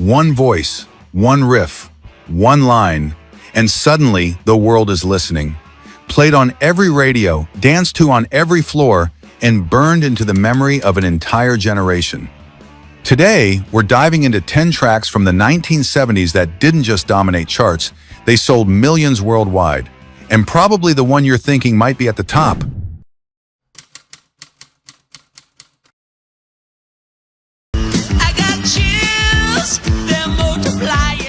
One voice, one riff, one line, and suddenly the world is listening. Played on every radio, danced to on every floor, and burned into the memory of an entire generation. Today, we're diving into 10 tracks from the 1970s that didn't just dominate charts, they sold millions worldwide. And probably the one you're thinking might be at the top. I got chills, they're multiplying.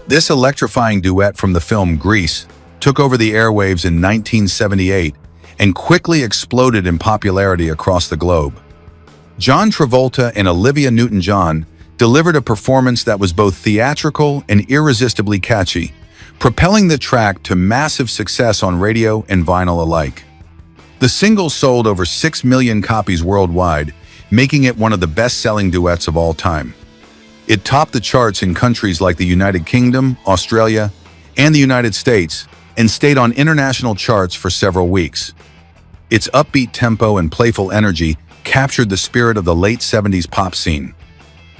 This electrifying duet from the film Grease took over the airwaves in 1978 and quickly exploded in popularity across the globe. John Travolta and Olivia Newton-John delivered a performance that was both theatrical and irresistibly catchy, propelling the track to massive success on radio and vinyl alike. The single sold over 6 million copies worldwide, making it one of the best-selling duets of all time. It topped the charts in countries like the United Kingdom, Australia, and the United States, and stayed on international charts for several weeks. Its upbeat tempo and playful energy captured the spirit of the late 70s pop scene.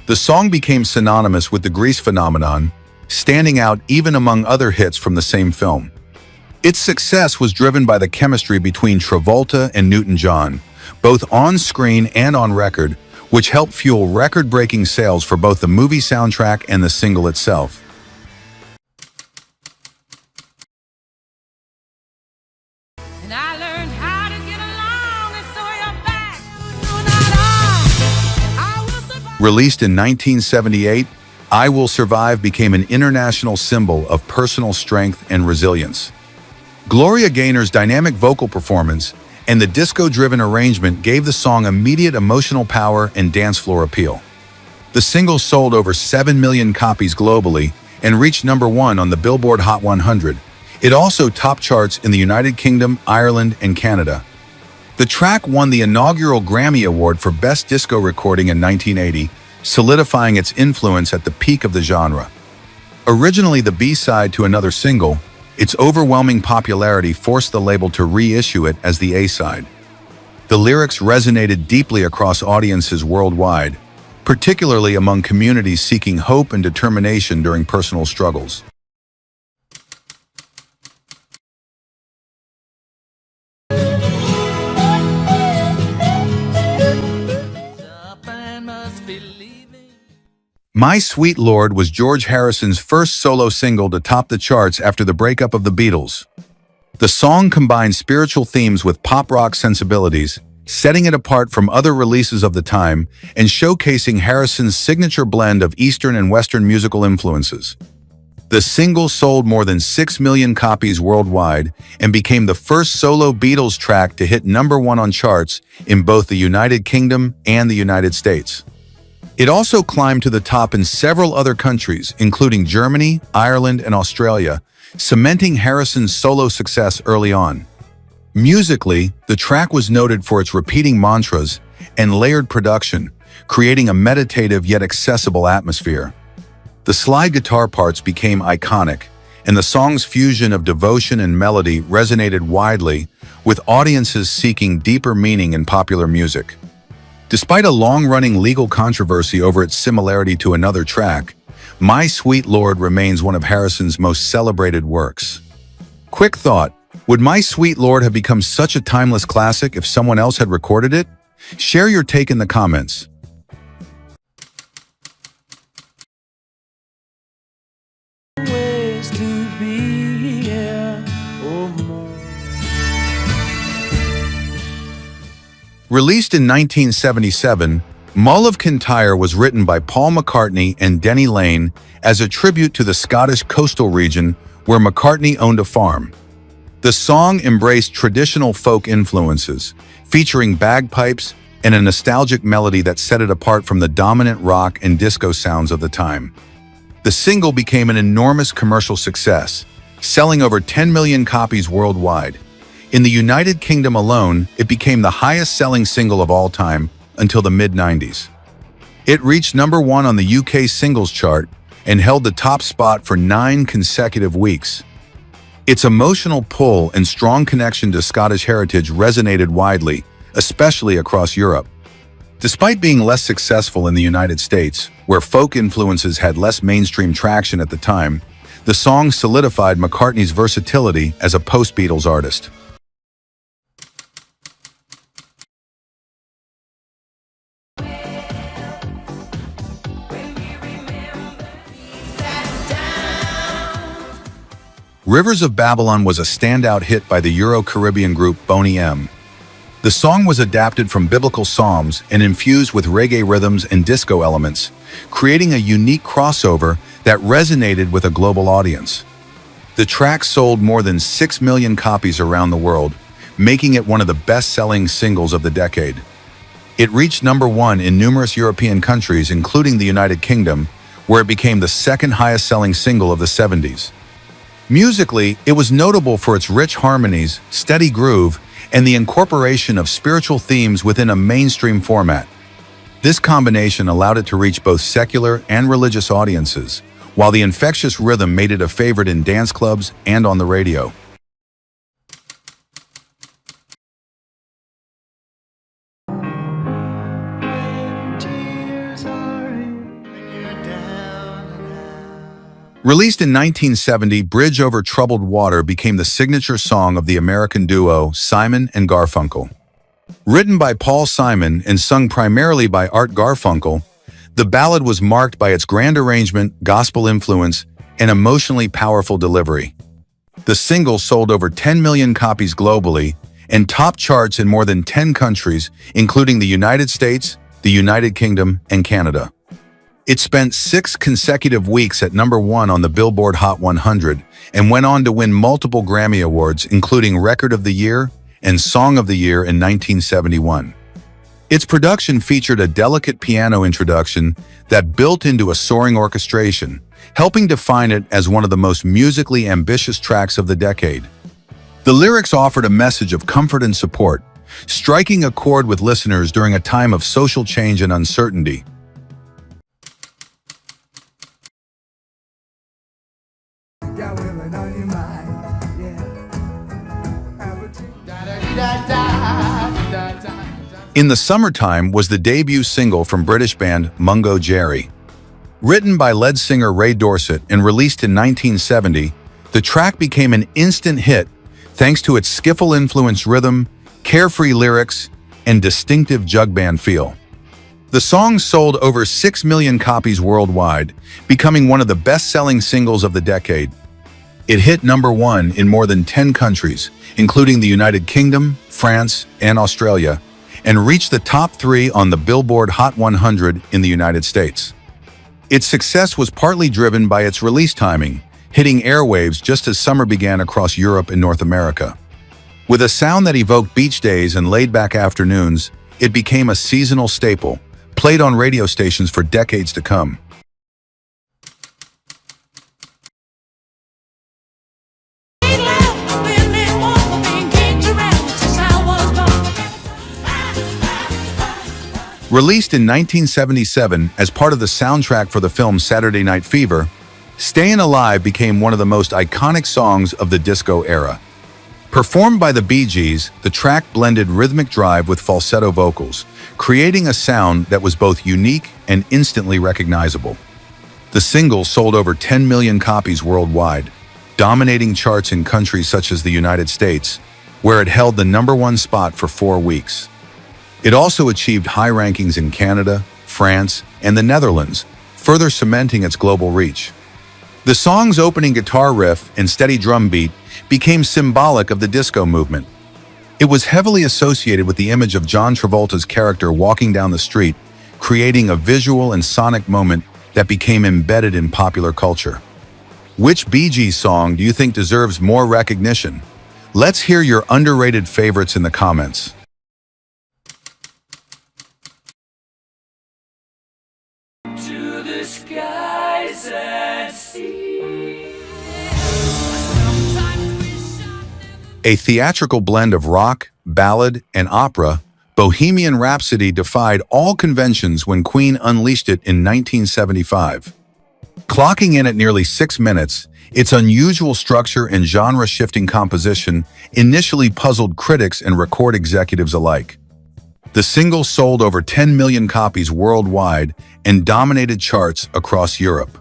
The song became synonymous with the Grease phenomenon, standing out even among other hits from the same film. Its success was driven by the chemistry between Travolta and Newton-John, both on screen and on record, which helped fuel record-breaking sales for both the movie soundtrack and the single itself. And I learned how to get along, and so you're back. No, not all. I will survive. Released in 1978, I Will Survive became an international symbol of personal strength and resilience. Gloria Gaynor's dynamic vocal performance and the disco-driven arrangement gave the song immediate emotional power and dance floor appeal. The single sold over 7 million copies globally and reached #1 on the Billboard Hot 100. It also topped charts in the United Kingdom, Ireland, and Canada. The track won the inaugural Grammy Award for Best Disco Recording in 1980, solidifying its influence at the peak of the genre. Originally the B-side to another single, its overwhelming popularity forced the label to reissue it as the A-side. The lyrics resonated deeply across audiences worldwide, particularly among communities seeking hope and determination during personal struggles. Something must be leaving. My Sweet Lord was George Harrison's first solo single to top the charts after the breakup of the Beatles. The song combined spiritual themes with pop rock sensibilities, setting it apart from other releases of the time and showcasing Harrison's signature blend of Eastern and Western musical influences. The single sold more than 6 million copies worldwide and became the first solo Beatles track to hit #1 on charts in both the United Kingdom and the United States. It also climbed to the top in several other countries, including Germany, Ireland, and Australia, cementing Harrison's solo success early on. Musically, the track was noted for its repeating mantras and layered production, creating a meditative yet accessible atmosphere. The slide guitar parts became iconic, and the song's fusion of devotion and melody resonated widely, with audiences seeking deeper meaning in popular music. Despite a long-running legal controversy over its similarity to another track, My Sweet Lord remains one of Harrison's most celebrated works. Quick thought, would My Sweet Lord have become such a timeless classic if someone else had recorded it? Share your take in the comments. Ways to be here, oh more. Released in 1977, Mull of Kintyre was written by Paul McCartney and Denny Laine as a tribute to the Scottish coastal region where McCartney owned a farm. The song embraced traditional folk influences, featuring bagpipes and a nostalgic melody that set it apart from the dominant rock and disco sounds of the time. The single became an enormous commercial success, selling over 10 million copies worldwide. In the United Kingdom alone, it became the highest-selling single of all time until the mid-90s. It reached #1 on the UK singles chart and held the top spot for 9 consecutive weeks. Its emotional pull and strong connection to Scottish heritage resonated widely, especially across Europe. Despite being less successful in the United States, where folk influences had less mainstream traction at the time, the song solidified McCartney's versatility as a post-Beatles artist. Rivers of Babylon was a standout hit by the Euro-Caribbean group Boney M. The song was adapted from biblical psalms and infused with reggae rhythms and disco elements, creating a unique crossover that resonated with a global audience. The track sold more than 6 million copies around the world, making it one of the best-selling singles of the decade. It reached #1 in numerous European countries, including the United Kingdom, where it became the second highest-selling single of the 70s. Musically, it was notable for its rich harmonies, steady groove, and the incorporation of spiritual themes within a mainstream format. This combination allowed it to reach both secular and religious audiences, while the infectious rhythm made it a favorite in dance clubs and on the radio. Released in 1970, Bridge Over Troubled Water became the signature song of the American duo Simon and Garfunkel. Written by Paul Simon and sung primarily by Art Garfunkel, the ballad was marked by its grand arrangement, gospel influence, and emotionally powerful delivery. The single sold over 10 million copies globally and topped charts in more than 10 countries, including the United States, the United Kingdom, and Canada. It spent 6 consecutive weeks at #1 on the Billboard Hot 100 and went on to win multiple Grammy Awards, including Record of the Year and Song of the Year in 1971. Its production featured a delicate piano introduction that built into a soaring orchestration, helping define it as one of the most musically ambitious tracks of the decade. The lyrics offered a message of comfort and support, striking a chord with listeners during a time of social change and uncertainty. In the Summertime was the debut single from British band Mungo Jerry. Written by lead singer Ray Dorset and released in 1970, the track became an instant hit thanks to its skiffle-influenced rhythm, carefree lyrics, and distinctive jug band feel. The song sold over 6 million copies worldwide, becoming one of the best-selling singles of the decade. It hit #1 in more than 10 countries, including the United Kingdom, France, and Australia, and reached the top 3 on the Billboard Hot 100 in the United States. Its success was partly driven by its release timing, hitting airwaves just as summer began across Europe and North America. With a sound that evoked beach days and laid-back afternoons, it became a seasonal staple, played on radio stations for decades to come. Released in 1977 as part of the soundtrack for the film Saturday Night Fever, Stayin' Alive became one of the most iconic songs of the disco era. Performed by the Bee Gees, the track blended rhythmic drive with falsetto vocals, creating a sound that was both unique and instantly recognizable. The single sold over 10 million copies worldwide, dominating charts in countries such as the United States, where it held the #1 spot for 4 weeks. It also achieved high rankings in Canada, France, and the Netherlands, further cementing its global reach. The song's opening guitar riff and steady drum beat became symbolic of the disco movement. It was heavily associated with the image of John Travolta's character walking down the street, creating a visual and sonic moment that became embedded in popular culture. Which Bee Gees song do you think deserves more recognition? Let's hear your underrated favorites in the comments. To the skies at sea. A theatrical blend of rock, ballad, and opera, Bohemian Rhapsody defied all conventions when Queen unleashed it in 1975. Clocking in at nearly 6 minutes, its unusual structure and genre-shifting composition initially puzzled critics and record executives alike. The single sold over 10 million copies worldwide and dominated charts across Europe.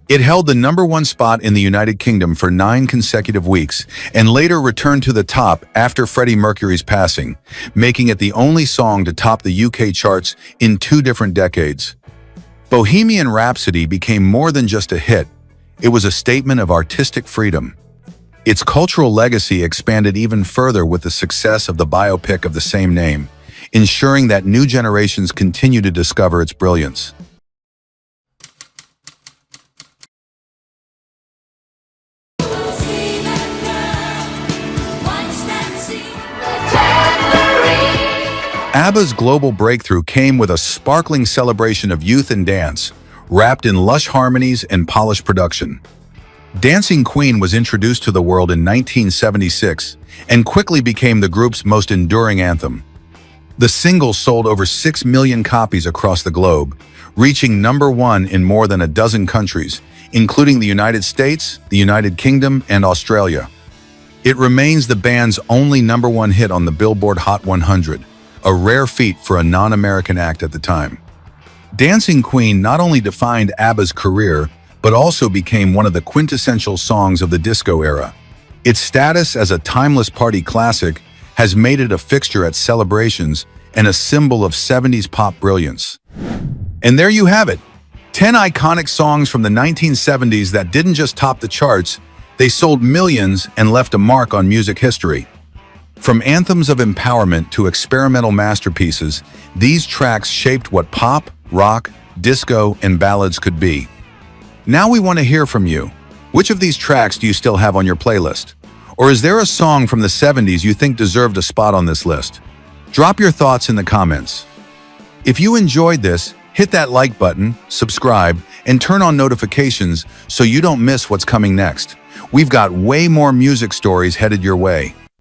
It held the #1 spot in the United Kingdom for 9 consecutive weeks and later returned to the top after Freddie Mercury's passing, making it the only song to top the UK charts in 2 different decades. Bohemian Rhapsody became more than just a hit. It was a statement of artistic freedom. Its cultural legacy expanded even further with the success of the biopic of the same name, ensuring that new generations continue to discover its brilliance. ABBA's global breakthrough came with a sparkling celebration of youth and dance, wrapped in lush harmonies and polished production. Dancing Queen was introduced to the world in 1976 and quickly became the group's most enduring anthem. The single sold over 6 million copies across the globe, reaching #1 in more than a dozen countries, including the United States, the United Kingdom, and Australia. It remains the band's only #1 hit on the Billboard Hot 100, a rare feat for a non-American act at the time. Dancing Queen not only defined ABBA's career, but also became one of the quintessential songs of the disco era. Its status as a timeless party classic has made it a fixture at celebrations and a symbol of 70s pop brilliance. And there you have it, 10 iconic songs from the 1970s that didn't just top the charts, they sold millions and left a mark on music history. From anthems of empowerment to experimental masterpieces, these tracks shaped what pop, rock, disco, and ballads could be. Now we want to hear from you. Which of these tracks do you still have on your playlist? Or is there a song from the 70s you think deserved a spot on this list? Drop your thoughts in the comments. If you enjoyed this, hit that like button, subscribe, and turn on notifications so you don't miss what's coming next. We've got way more music stories headed your way.